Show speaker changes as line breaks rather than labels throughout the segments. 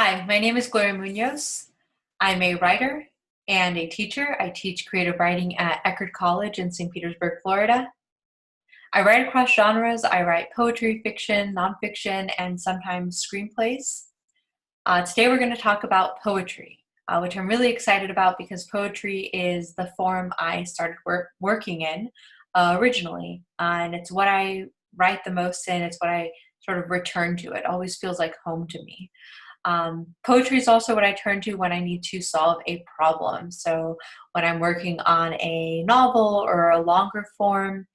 Hi, my name is Gloria Muñoz. I'm a writer and a teacher. I teach creative writing at Eckerd College in St. Petersburg, Florida. I write across genres. I write poetry, fiction, nonfiction, and sometimes screenplays. Today we're going to talk about poetry, which I'm really excited about because poetry is the form I started working in originally. And it's what I write the most in. It's what I sort of return to. It always feels like home to me. Poetry is also what I turn to when I need to solve a problem. So when I'm working on a novel or a longer form,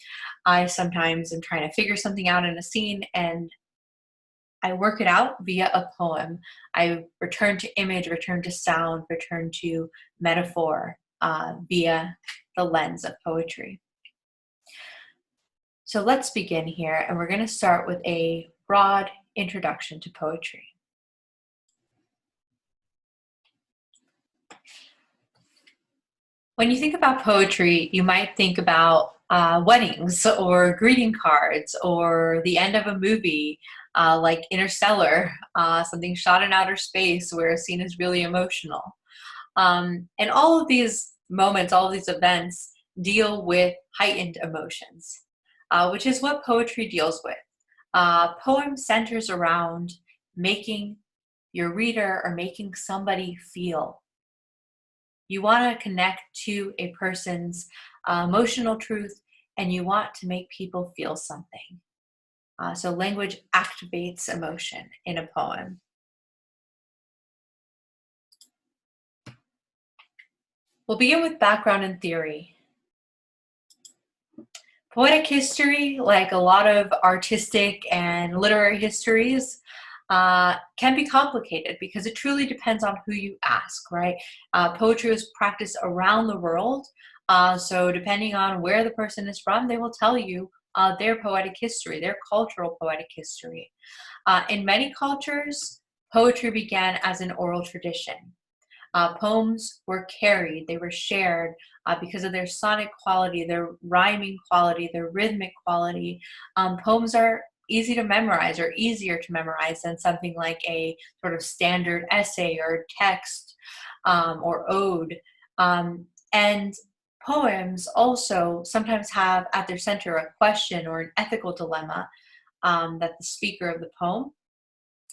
I sometimes am trying to figure something out in a scene and I work it out via a poem. I return to image, return to sound, return to metaphor via the lens of poetry. So let's begin here, and we're going to start with a broad introduction to poetry. When you think about poetry, you might think about weddings or greeting cards or the end of a movie like Interstellar, something shot in outer space where a scene is really emotional. And all of these moments, all of these events deal with heightened emotions, which is what poetry deals with. Poem centers around making your reader or making somebody feel. You want to connect to a person's emotional truth, and you want to make people feel something. So language activates emotion in a poem. We'll begin with background and theory. Poetic history, like a lot of artistic and literary histories, can be complicated because it truly depends on who you ask, right? Poetry is practiced around the world, so depending on where the person is from, they will tell you their poetic history, their cultural poetic history. In many cultures, poetry began as an oral tradition. Poems were carried, they were shared because of their sonic quality, their rhyming quality, their rhythmic quality. Poems are easy to memorize or easier to memorize than something like a sort of standard essay or text or ode. And poems also sometimes have at their center a question or an ethical dilemma that the speaker of the poem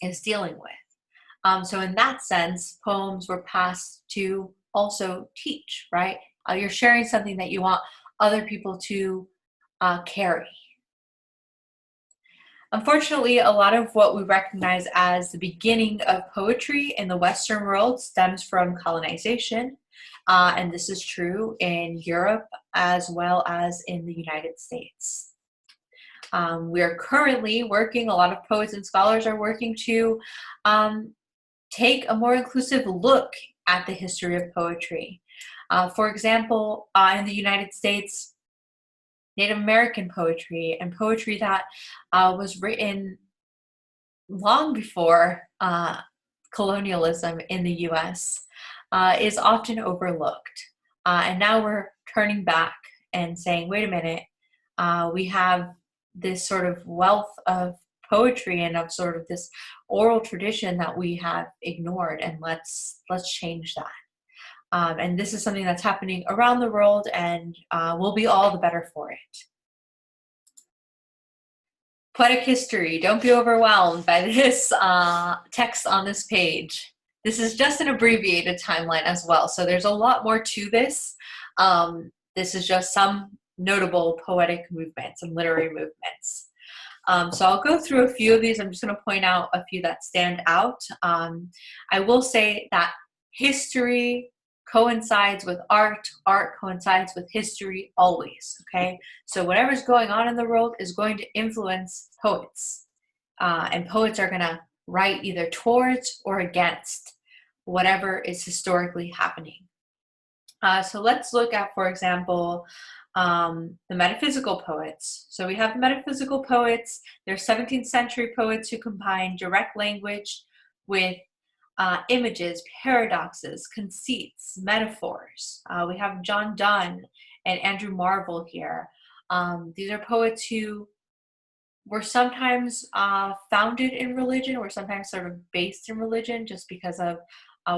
is dealing with. So in that sense, poems were passed to also teach, right? You're sharing something that you want other people to carry. Unfortunately, a lot of what we recognize as the beginning of poetry in the Western world stems from colonization. And this is true in Europe as well as in the United States. We are currently working, a lot of poets and scholars are working to take a more inclusive look at the history of poetry. For example, in the United States, Native American poetry and poetry that was written long before colonialism in the US is often overlooked. And now we're turning back and saying, wait a minute, we have this sort of wealth of poetry and of sort of this oral tradition that we have ignored, and let's change that. And this is something that's happening around the world, and we'll be all the better for it. Poetic history, don't be overwhelmed by this text on this page. This is just an abbreviated timeline as well, so there's a lot more to this. This is just some notable poetic movements and literary movements. So I'll go through a few of these. I'm just going to point out a few that stand out. I will say that history coincides with art coincides with history always, okay? So whatever's going on in the world is going to influence poets. And poets are going to write either towards or against whatever is historically happening. So let's look at, for example, the metaphysical poets. So we have the metaphysical poets. They're 17th century poets who combine direct language with images, paradoxes, conceits, metaphors. We have John Donne and Andrew Marvell here. These are poets who were sometimes founded in religion, were sometimes sort of based in religion just because of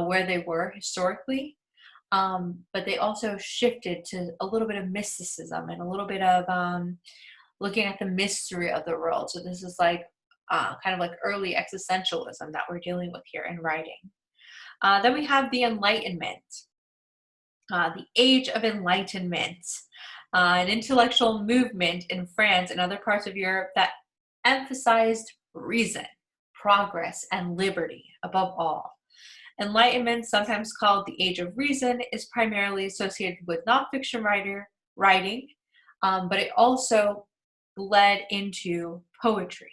where they were historically. But they also shifted to a little bit of mysticism and a little bit of looking at the mystery of the world. So this is like kind of like early existentialism that we're dealing with here in writing. Then we have the Enlightenment, the Age of Enlightenment, an intellectual movement in France and other parts of Europe that emphasized reason, progress, and liberty above all. Enlightenment, sometimes called the Age of Reason, is primarily associated with nonfiction writing, but it also bled into poetry.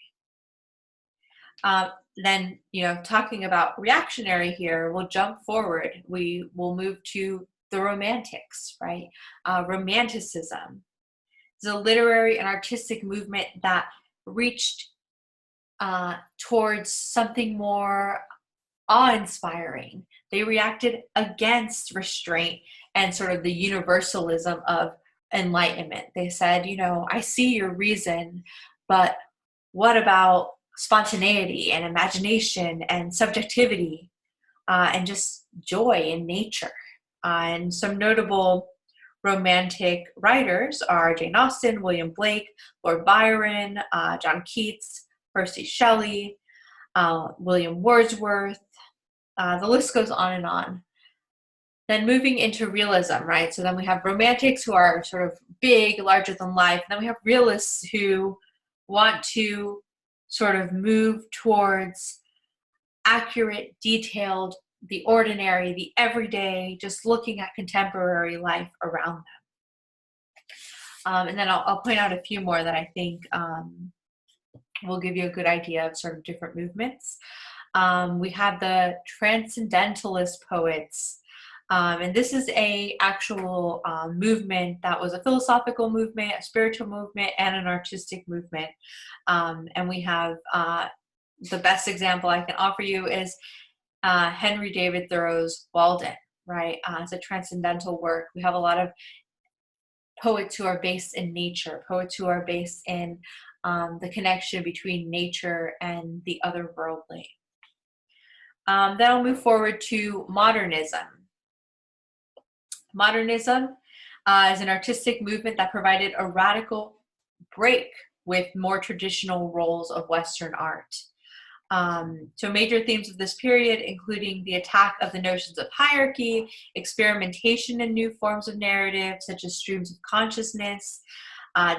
Then, talking about reactionary here, we'll jump forward. We will move to the Romantics, right? Romanticism is a literary and artistic movement that reached towards something more awe-inspiring. They reacted against restraint and sort of the universalism of enlightenment. They said, I see your reason, but what about spontaneity and imagination and subjectivity and just joy in nature? And some notable romantic writers are Jane Austen, William Blake, Lord Byron, John Keats, Percy Shelley, William Wordsworth. The list goes on and on. Then moving into realism, right? So then we have romantics who are sort of big, larger than life. And then we have realists who want to sort of move towards accurate, detailed, the ordinary, the everyday, just looking at contemporary life around them. And then I'll point out a few more that I think will give you a good idea of sort of different movements. We have the transcendentalist poets, and this is a actual movement that was a philosophical movement, a spiritual movement, and an artistic movement. And we have the best example I can offer you is Henry David Thoreau's Walden, right? It's a transcendental work. We have a lot of poets who are based in nature, poets who are based in the connection between nature and the otherworldly. Then I'll move forward to modernism. Modernism is an artistic movement that provided a radical break with more traditional roles of Western art. So major themes of this period, including the attack of the notions of hierarchy, experimentation in new forms of narrative, such as streams of consciousness,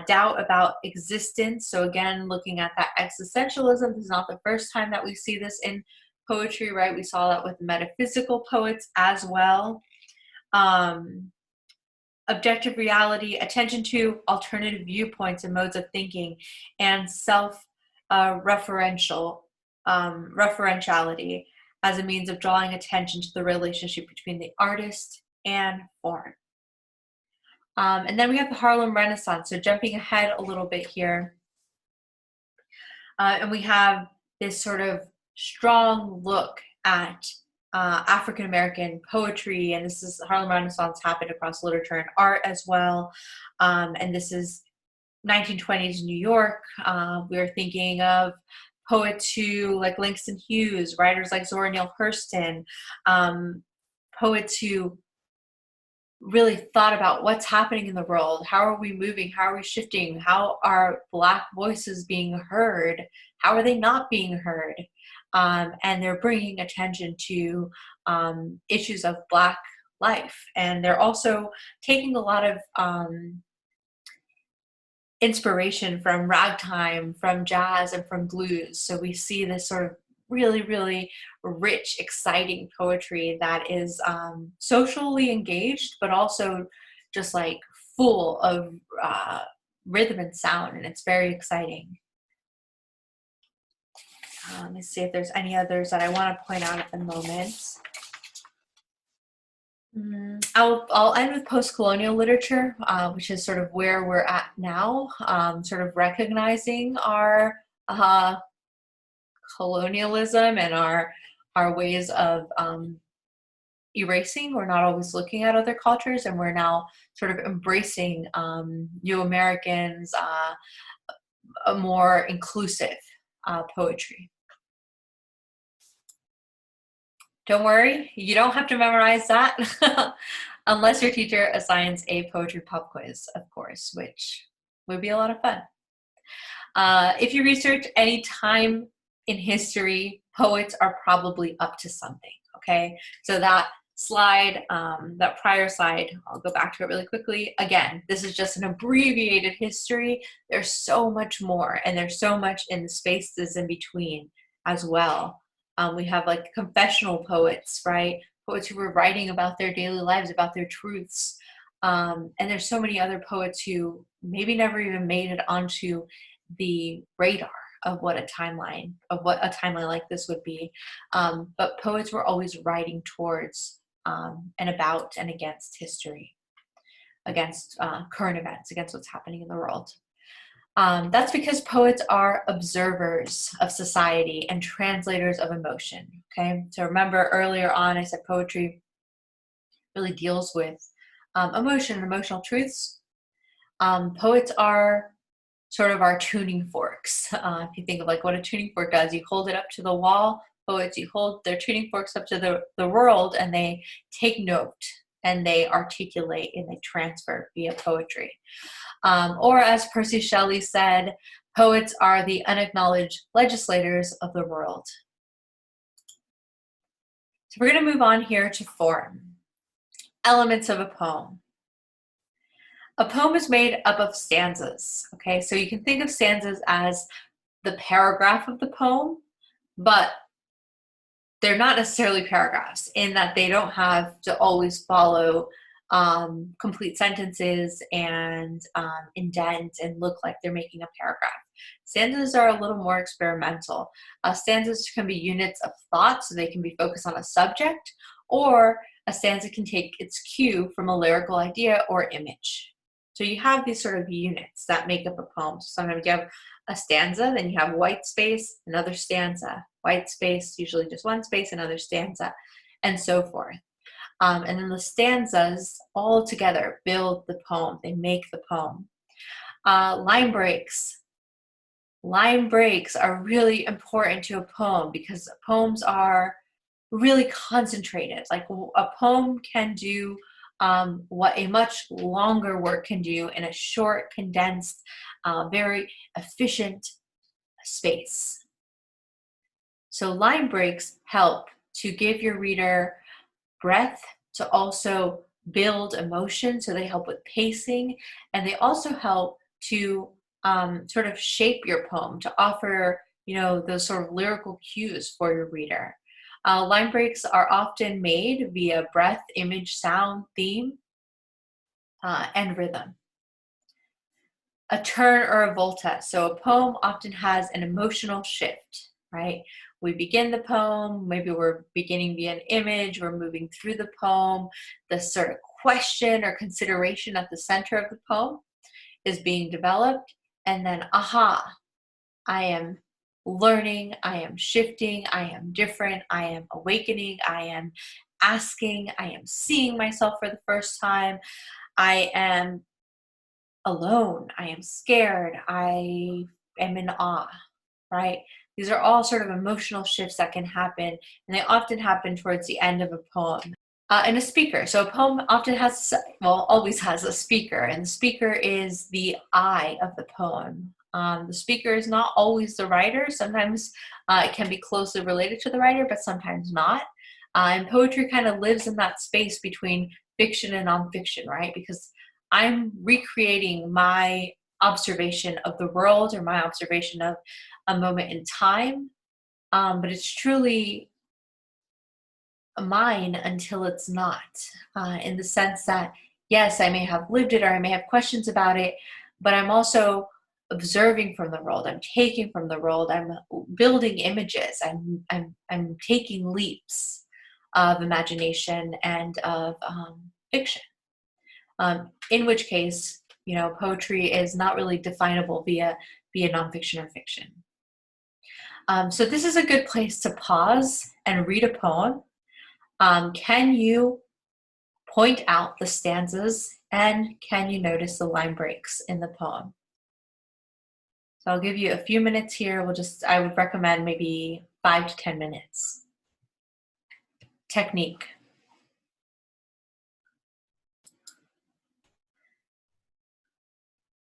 doubt about existence. So again, looking at that existentialism, this is not the first time that we see this in poetry, right? We saw that with metaphysical poets as well. Objective reality, attention to alternative viewpoints and modes of thinking, and referentiality as a means of drawing attention to the relationship between the artist and form. And then we have the Harlem Renaissance. So jumping ahead a little bit here, and we have this sort of strong look at African American poetry, and this is the Harlem Renaissance happened across literature and art as well. And this is 1920s New York. We're thinking of poets who like Langston Hughes, writers like Zora Neale Hurston, poets who really thought about what's happening in the world. How are we moving? How are we shifting? How are Black voices being heard? How are they not being heard? And they're bringing attention to issues of Black life. And they're also taking a lot of inspiration from ragtime, from jazz, and from blues. So we see this sort of really, really rich, exciting poetry that is socially engaged, but also just like full of rhythm and sound, and it's very exciting. Let me see if there's any others that I want to point out at the moment. I'll end with post-colonial literature, which is sort of where we're at now, sort of recognizing our colonialism and our ways of erasing. We're not always looking at other cultures, and we're now sort of embracing new Americans, a more inclusive poetry. Don't worry, you don't have to memorize that unless your teacher assigns a poetry pop quiz, of course, which would be a lot of fun. If you research any time in history, poets are probably up to something, okay? So that slide, that prior slide, I'll go back to it really quickly. Again, this is just an abbreviated history. There's so much more, and there's so much in the spaces in between as well. We have like confessional poets, right? Poets who were writing about their daily lives, about their truths. And there's so many other poets who maybe never even made it onto the radar of what a timeline like this would be. But poets were always writing towards and about and against history, against current events, against what's happening in the world. That's because poets are observers of society and translators of emotion, okay? So remember earlier on I said poetry really deals with emotion and emotional truths. Poets are sort of our tuning forks. If you think of like what a tuning fork does, you hold it up to the wall. Poets, you hold their tuning forks up to the world, and they take note and they articulate and they transfer via poetry. Or as Percy Shelley said, poets are the unacknowledged legislators of the world. So we're going to move on here to form. Elements of a poem. A poem is made up of stanzas, okay? So you can think of stanzas as the paragraph of the poem, but they're not necessarily paragraphs in that they don't have to always follow complete sentences and indent and look like they're making a paragraph. Stanzas are a little more experimental. Stanzas can be units of thought, so they can be focused on a subject, or a stanza can take its cue from a lyrical idea or image. So you have these sort of units that make up a poem. So sometimes you have a stanza, then you have white space, another stanza, white space, usually just one space, another stanza, and so forth. And then the stanzas all together build the poem. They make the poem. Line breaks. Line breaks are really important to a poem because poems are really concentrated. Like a poem can do what a much longer work can do in a short, condensed, very efficient space. So line breaks help to give your reader breath, to also build emotion, so they help with pacing, and they also help to sort of shape your poem, to offer, you know, those sort of lyrical cues for your reader. Line breaks are often made via breath, image, sound, theme, and rhythm. A turn or a volta. So a poem often has an emotional shift, right? We begin the poem, maybe we're beginning via an image, we're moving through the poem, the sort of question or consideration at the center of the poem is being developed, and then, aha, I am learning, I am shifting, I am different, I am awakening, I am asking, I am seeing myself for the first time, I am alone, I am scared, I am in awe, right? These are all sort of emotional shifts that can happen, and they often happen towards the end of a poem. And a speaker. So a poem often has, well, always has a speaker, and the speaker is the I of the poem. The speaker is not always the writer. Sometimes it can be closely related to the writer, but sometimes not. And poetry kind of lives in that space between fiction and nonfiction, right? Because I'm recreating my observation of the world or my observation of a moment in time, but it's truly mine until it's not, in the sense that, yes, I may have lived it or I may have questions about it, but I'm also observing from the world, I'm taking from the world, I'm building images, I'm taking leaps of imagination and of fiction, in which case, you know, poetry is not really definable via nonfiction or fiction. So this is a good place to pause and read a poem. Can you point out the stanzas, and can you notice the line breaks in the poem? So I'll give you a few minutes here. I would recommend maybe 5 to 10 minutes. Technique.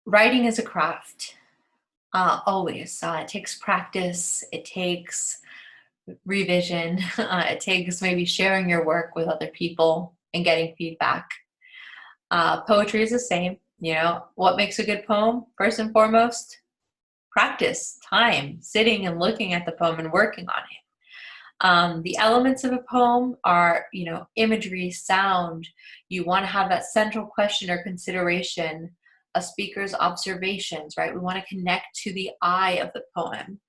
Writing is a craft, always. It takes practice, it takes revision, it takes maybe sharing your work with other people and getting feedback. Poetry is the same. You know, what makes a good poem? First and foremost, practice, time, sitting and looking at the poem and working on it. The elements of a poem are, you know, imagery, sound. You want to have that central question or consideration, a speaker's observations, right? We want to connect to the eye of the poem.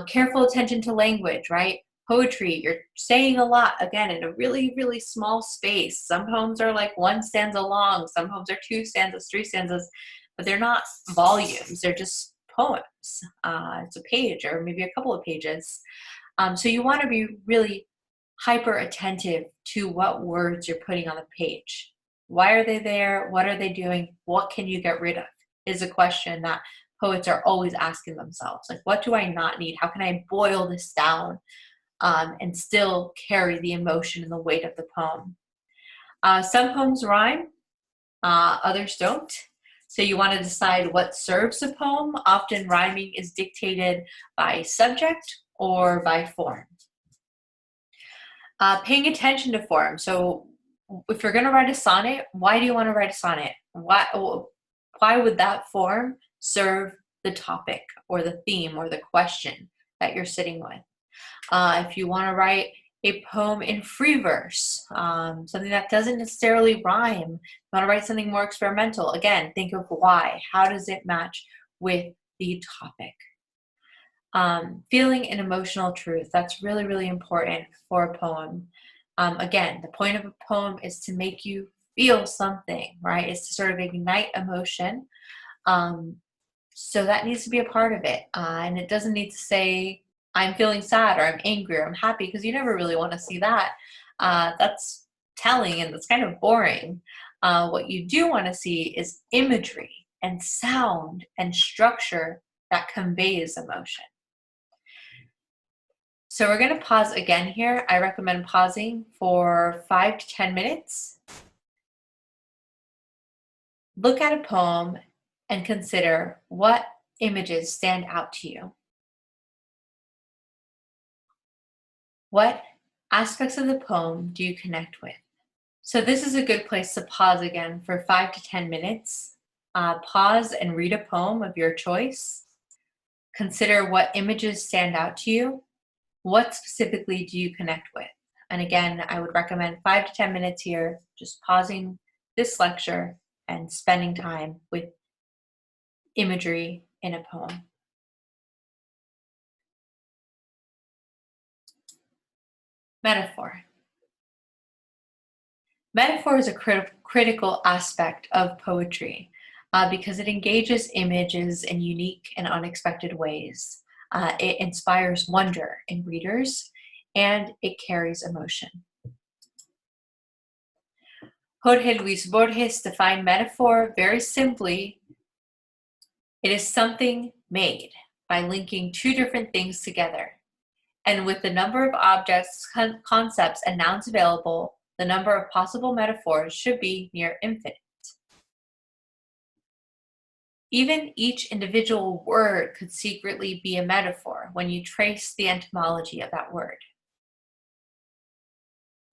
Careful attention to language, right? Poetry, you're saying a lot, again, in a really, really small space. Some poems are like 1 stanza long, some poems are 2 stanzas, 3 stanzas, but they're not volumes, they're just poems. It's a page or maybe a couple of pages. So you want to be really hyper attentive to what words you're putting on the page. Why are they there? What are they doing? What can you get rid of? Is a question that poets are always asking themselves. Like, what do I not need? How can I boil this down and still carry the emotion and the weight of the poem? Some poems rhyme, others don't. So you want to decide what serves a poem. Often rhyming is dictated by subject or by form. Paying attention to form. So if you're going to write a sonnet, why do you want to write a sonnet? Why would that form serve the topic or the theme or the question that you're sitting with? If you want to write a poem in free verse, something that doesn't necessarily rhyme, you want to write something more experimental, again, think of why. How does it match with the topic? Feeling an emotional truth. That's really, really important for a poem. Again, the point of a poem is to make you feel something, right? It's to sort of ignite emotion. So that needs to be a part of it. And it doesn't need to say, I'm feeling sad or I'm angry or I'm happy, because you never really want to see that. That's telling and that's kind of boring. What you do want to see is imagery and sound and structure that conveys emotion. So we're going to pause again here. I recommend pausing for 5 to 10 minutes. Look at a poem and consider what images stand out to you. What aspects of the poem do you connect with? So this is a good place to pause again for 5 to 10 minutes. Pause and read a poem of your choice. Consider what images stand out to you. What specifically do you connect with? And again, I would recommend 5 to 10 minutes here, just pausing this lecture and spending time with imagery in a poem. Metaphor. Metaphor is a critical aspect of poetry because it engages images in unique and unexpected ways. It inspires wonder in readers, and it carries emotion. Jorge Luis Borges defined metaphor very simply. It is something made by linking 2 different things together. And with the number of objects, concepts, and nouns available, the number of possible metaphors should be near infinite. Even each individual word could secretly be a metaphor when you trace the etymology of that word.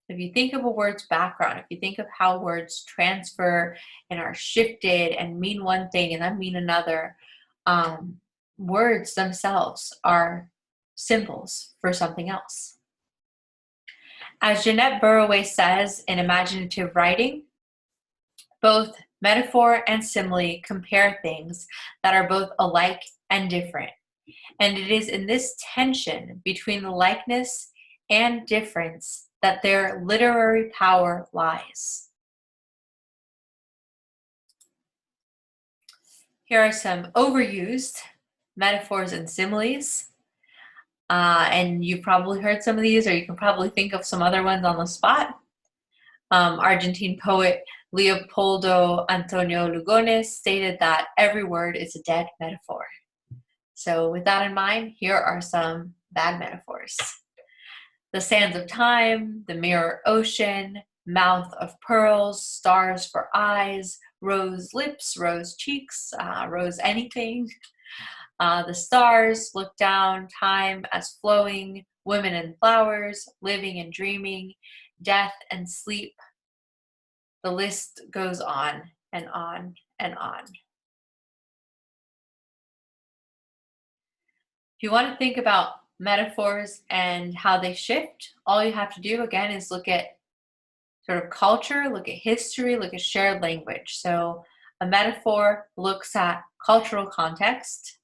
If you think of a word's background, if you think of how words transfer and are shifted and mean one thing and then mean another, words themselves are symbols for something else. As Jeanette Burroway says in Imaginative Writing, both metaphor and simile compare things that are both alike and different. And it is in this tension between the likeness and difference that their literary power lies. Here are some overused metaphors and similes. And you've probably heard some of these, or you can probably think of some other ones on the spot. Argentine poet Leopoldo Antonio Lugones stated that every word is a dead metaphor. So with that in mind, here are some bad metaphors. The sands of time, the mirror ocean, mouth of pearls, stars for eyes, rose lips, rose cheeks, rose anything. The stars look down, time as flowing, women and flowers, living and dreaming, death and sleep. The list goes on and on and on. If you want to think about metaphors and how they shift, all you have to do again is look at sort of culture, look at history, look at shared language. So a metaphor looks at cultural context,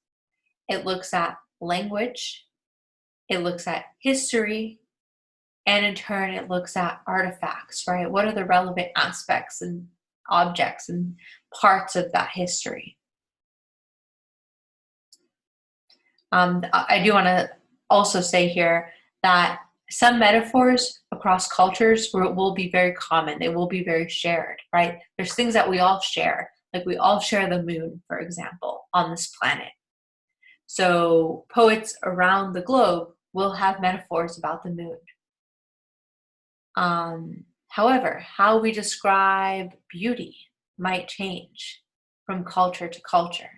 it looks at language, it looks at history, and in turn it looks at artifacts, right? What are the relevant aspects and objects and parts of that history? I do want to also say here that some metaphors across cultures will be very common. They will be very shared, right? There's things that we all share, like we all share the moon, for example, on this planet. So poets around the globe will have metaphors about the moon. However, how we describe beauty might change from culture to culture.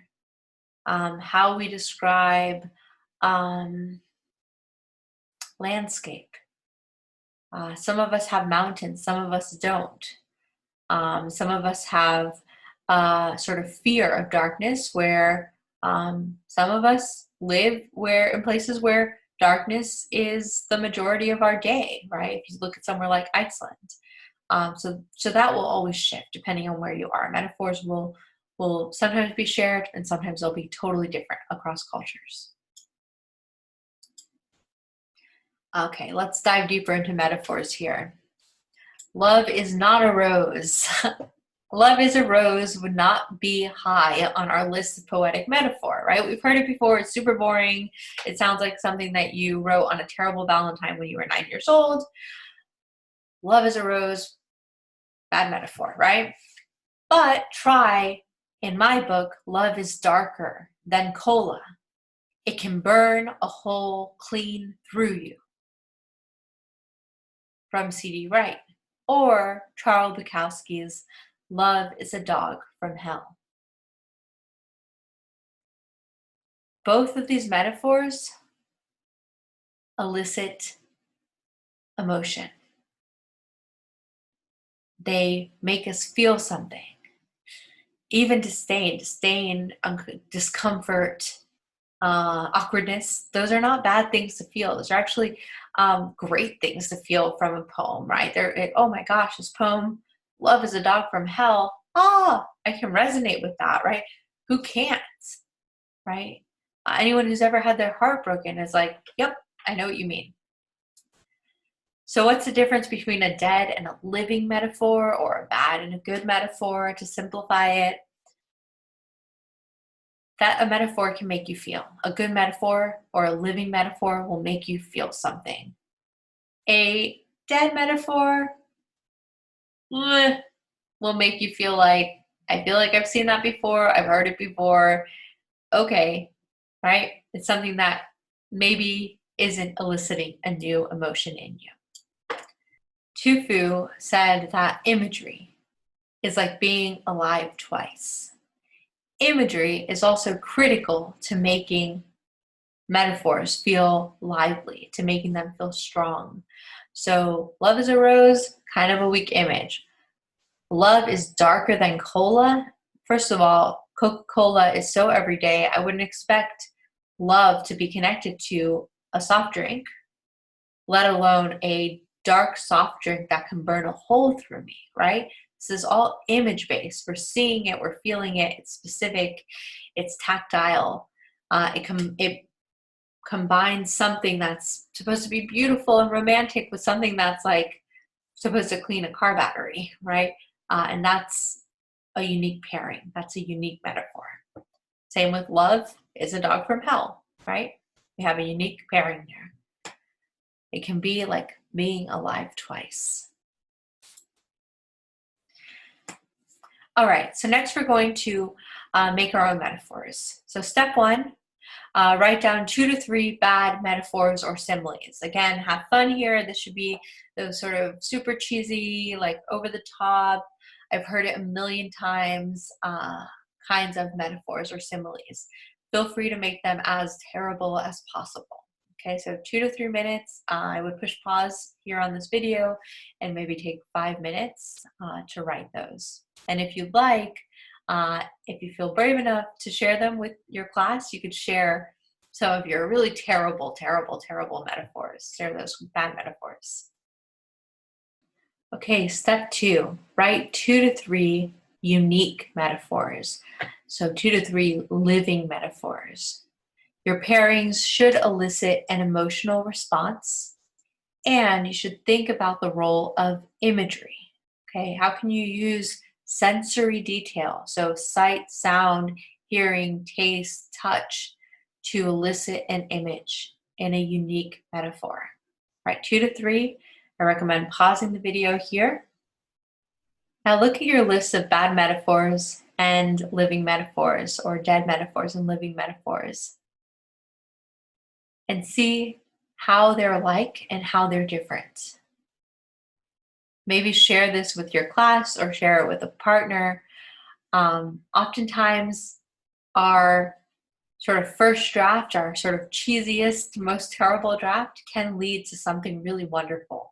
How we describe landscape. Some of us have mountains, some of us don't. Some of us have sort of fear of darkness, where some of us live in places where darkness is the majority of our day, right? If you look at somewhere like Iceland. So that will always shift depending on where you are. Metaphors will sometimes be shared and sometimes they'll be totally different across cultures. Okay, let's dive deeper into metaphors here. Love is not a rose. Love is a rose would not be high on our list of poetic metaphor, right? We've heard it before. It's super boring. It sounds like something that you wrote on a terrible Valentine when you were 9 years old. Love is a rose, bad metaphor, right? But try, in my book, love is darker than cola. It can burn a hole clean through you. From C.D. Wright. Or Charles Bukowski's Love is a Dog from Hell. Both of these metaphors elicit emotion. They make us feel something. Even disdain, discomfort, awkwardness, those are not bad things to feel. Those are actually great things to feel from a poem, right? Oh my gosh, this poem, Love is a Dog from Hell. I can resonate with that, right? Who can't, right? Anyone who's ever had their heart broken is like, yep, I know what you mean. So what's the difference between a dead and a living metaphor, or a bad and a good metaphor, to simplify it? That a metaphor can make you feel. A good metaphor or a living metaphor will make you feel something. A dead metaphor will make you feel like, I feel like I've seen that before, I've heard it before. Okay, right? It's something that maybe isn't eliciting a new emotion in you. Tu Fu said that imagery is like being alive twice. Imagery is also critical to making metaphors feel lively, to making them feel strong. So love is a rose, kind of a weak image. Love is darker than cola. First of all, Coca-Cola is so everyday. I wouldn't expect love to be connected to a soft drink, let alone a dark soft drink that can burn a hole through me, right? This is all image-based. We're seeing it, we're feeling it, it's specific, it's tactile. It combines something that's supposed to be beautiful and romantic with something that's like supposed to clean a car battery, right? And that's a unique pairing. That's a unique metaphor. Same with love is a dog from hell, right? We have a unique pairing there. It can be like being alive twice. All right, so next we're going to make our own metaphors. So step one, Write down 2 to 3 bad metaphors or similes. Again, have fun here. This should be those sort of super cheesy, like over the top, I've heard it a million times, kinds of metaphors or similes. Feel free to make them as terrible as possible. Okay, so 2 to 3 minutes. I would push pause here on this video and maybe take 5 minutes to write those. And if you'd like, if you feel brave enough to share them with your class, you could share some of your really terrible, terrible, terrible metaphors. Share those bad metaphors. Okay, step 2, write 2 to 3 unique metaphors. So 2 to 3 living metaphors. Your pairings should elicit an emotional response, and you should think about the role of imagery. Okay, how can you use sensory detail, so sight, sound, hearing, taste, touch, to elicit an image in a unique metaphor? Right, 2 to 3. I recommend pausing the video here. Now look at your list of bad metaphors and living metaphors, or dead metaphors and living metaphors, and see how they're alike and how they're different. Maybe share this with your class or share it with a partner. Oftentimes, our sort of first draft, our sort of cheesiest, most terrible draft, can lead to something really wonderful.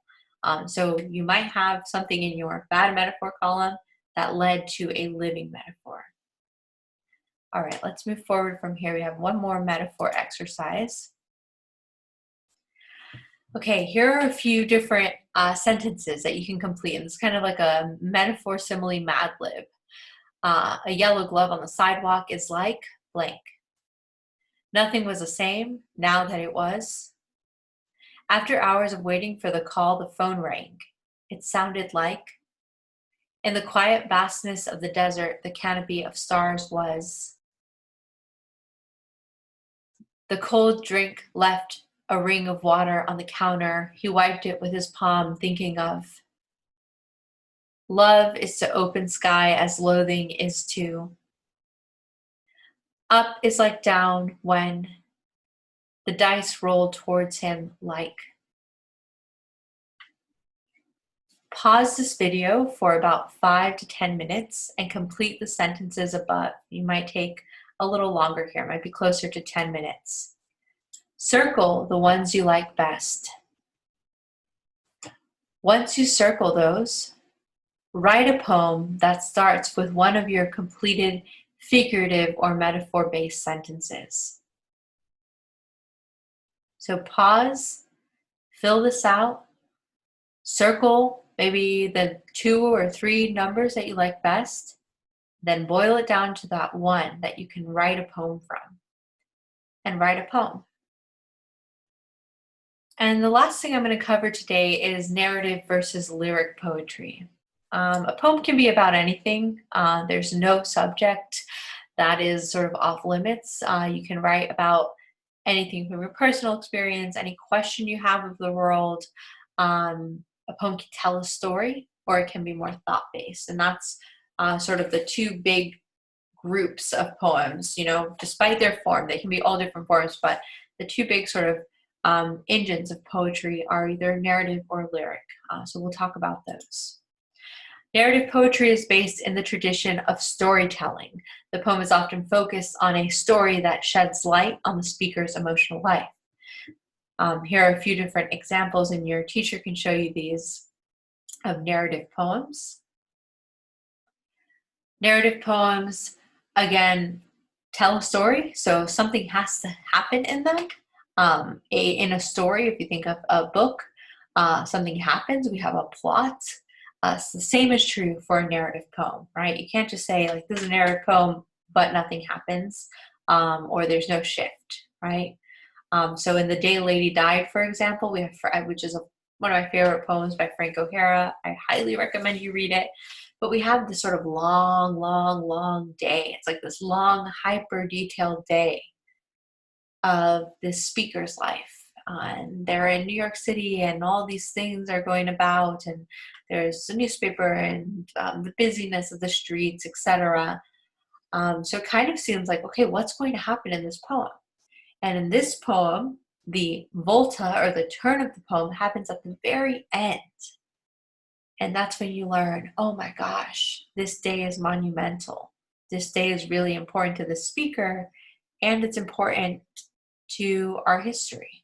So you might have something in your bad metaphor column that led to a living metaphor. All right, let's move forward from here. We have one more metaphor exercise. Okay, here are a few different sentences that you can complete. And it's kind of like a metaphor simile Mad Lib. A yellow glove on the sidewalk is like blank. Nothing was the same now that it was. After hours of waiting for the call, the phone rang. It sounded like. In the quiet vastness of the desert, the canopy of stars was. The cold drink left a ring of water on the counter. He wiped it with his palm, thinking of. Love is to open sky as loathing is to. Up is like down when the dice rolled towards him like. Pause this video for about 5 to 10 minutes and complete the sentences above. You might take a little longer here, it might be closer to 10 minutes. Circle the ones you like best. Once you circle those, write a poem that starts with one of your completed figurative or metaphor-based sentences. So pause, fill this out, circle maybe the 2 or 3 numbers that you like best, then boil it down to that one that you can write a poem from, and write a poem. And the last thing I'm going to cover today is narrative versus lyric poetry. A poem can be about anything. There's no subject that is sort of off limits. You can write about anything from your personal experience, any question you have of the world. A poem can tell a story, or it can be more thought-based. And that's sort of the 2 big groups of poems. You know, despite their form, they can be all different forms, but the 2 big sort of engines of poetry are either narrative or lyric. So we'll talk about those. Narrative poetry is based in the tradition of storytelling. The poem is often focused on a story that sheds light on the speaker's emotional life. Here are a few different examples, and your teacher can show you these, of narrative poems. Narrative poems, again, tell a story, so something has to happen in them. In a story, if you think of a book, something happens, we have a plot. The same is true for a narrative poem, right? You can't just say, like, this is a narrative poem, but nothing happens, or there's no shift, right? So in The Day Lady Died, for example, we have, which is one of my favorite poems by Frank O'Hara. I highly recommend you read it. But we have this sort of long, long, long day. It's like this long, hyper-detailed day of this speaker's life. And they're in New York City, and all these things are going about, and there's a newspaper, and the busyness of the streets, etc. So it kind of seems like, okay, what's going to happen in this poem? And in this poem, the volta, or the turn of the poem, happens at the very end. And that's when you learn, oh my gosh, this day is monumental. This day is really important to the speaker, and it's important to our history.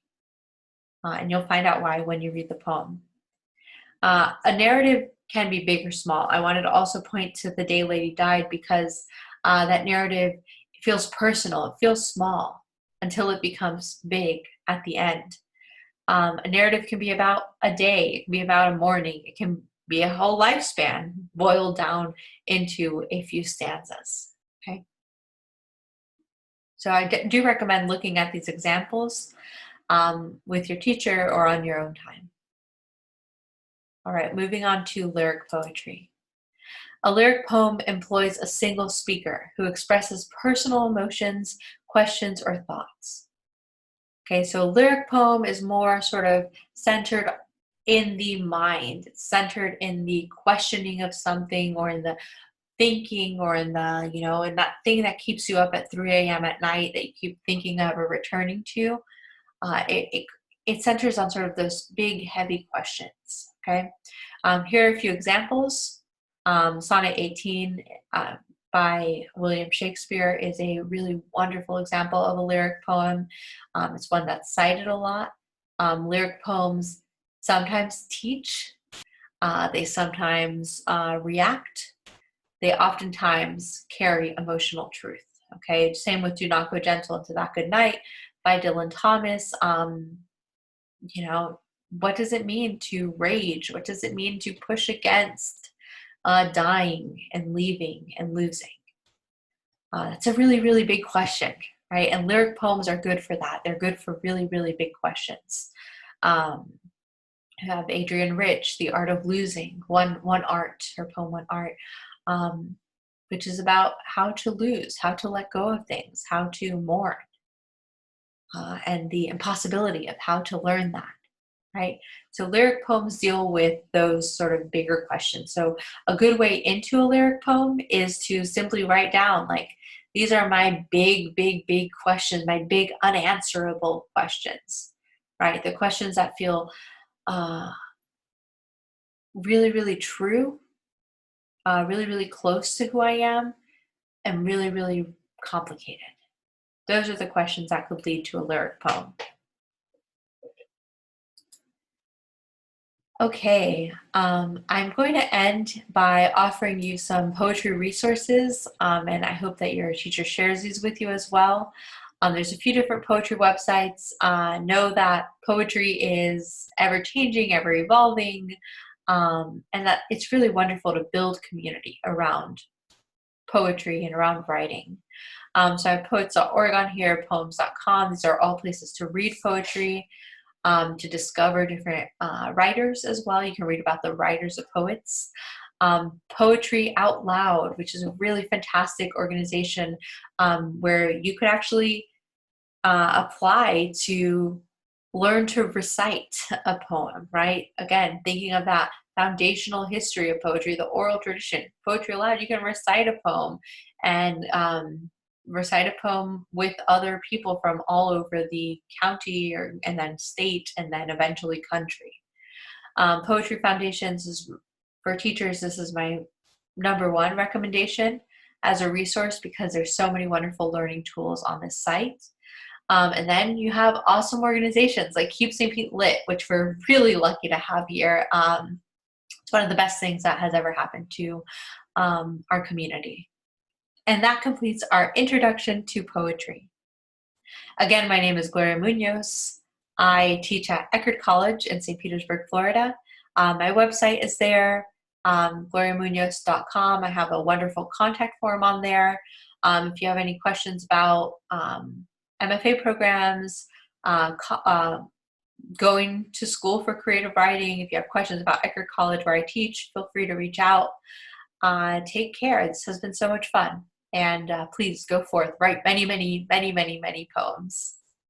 And you'll find out why when you read the poem. A narrative can be big or small. I wanted to also point to The Day Lady Died because that narrative feels personal. It feels small until it becomes big at the end. A narrative can be about a day. It can be about a morning. It can be a whole lifespan boiled down into a few stanzas. Okay. So I do recommend looking at these examples with your teacher or on your own time. All right, moving on to lyric poetry. A lyric poem employs a single speaker who expresses personal emotions, questions, or thoughts. Okay, so a lyric poem is more sort of centered in the mind. It's centered in the questioning of something, or in the thinking, or in the, in that thing that keeps you up at 3 a.m. at night that you keep thinking of or returning to. It centers on sort of those big, heavy questions. Okay, here are a few examples. Sonnet 18 by William Shakespeare is a really wonderful example of a lyric poem. It's one that's cited a lot. Lyric poems sometimes teach, they sometimes react, they oftentimes carry emotional truth. Okay, same with Do Not Go Gentle Into That Good Night by Dylan Thomas. What does it mean to rage? What does it mean to push against dying and leaving and losing? That's a really, really big question, right? And lyric poems are good for that. They're good for really, really big questions. I have Adrienne Rich, The Art of Losing, One Art, her poem One Art, which is about how to lose, how to let go of things, how to mourn, and the impossibility of how to learn that. Right? So lyric poems deal with those sort of bigger questions. So a good way into a lyric poem is to simply write down, like, these are my big, big, big questions, my big unanswerable questions, right? The questions that feel really, really true, really, really close to who I am, and really, really complicated. Those are the questions that could lead to a lyric poem. Okay, I'm going to end by offering you some poetry resources, and I hope that your teacher shares these with you as well. There's a few different poetry websites. Know that poetry is ever-changing, ever-evolving, and that it's really wonderful to build community around poetry and around writing. So I have poets.org on here, poems.com. These are all places to read poetry. To discover different writers as well. You can read about the writers of poets. Poetry Out Loud, which is a really fantastic organization where you could actually apply to learn to recite a poem, right? Again, thinking of that foundational history of poetry, the oral tradition. Poetry Aloud, you can recite a poem and recite a poem with other people from all over the county and then state and then eventually country. Poetry Foundations is for teachers. This is my #1 recommendation as a resource because there's so many wonderful learning tools on this site. And then you have awesome organizations like Keep St. Pete Lit, which we're really lucky to have here. It's one of the best things that has ever happened to our community. And that completes our introduction to poetry. Again, my name is Gloria Muñoz. I teach at Eckerd College in St. Petersburg, Florida. My website is there, gloriamunoz.com. I have a wonderful contact form on there. If you have any questions about MFA programs, going to school for creative writing, if you have questions about Eckerd College where I teach, feel free to reach out. Take care. This has been so much fun. And please go forth, write many, many, many, many, many poems.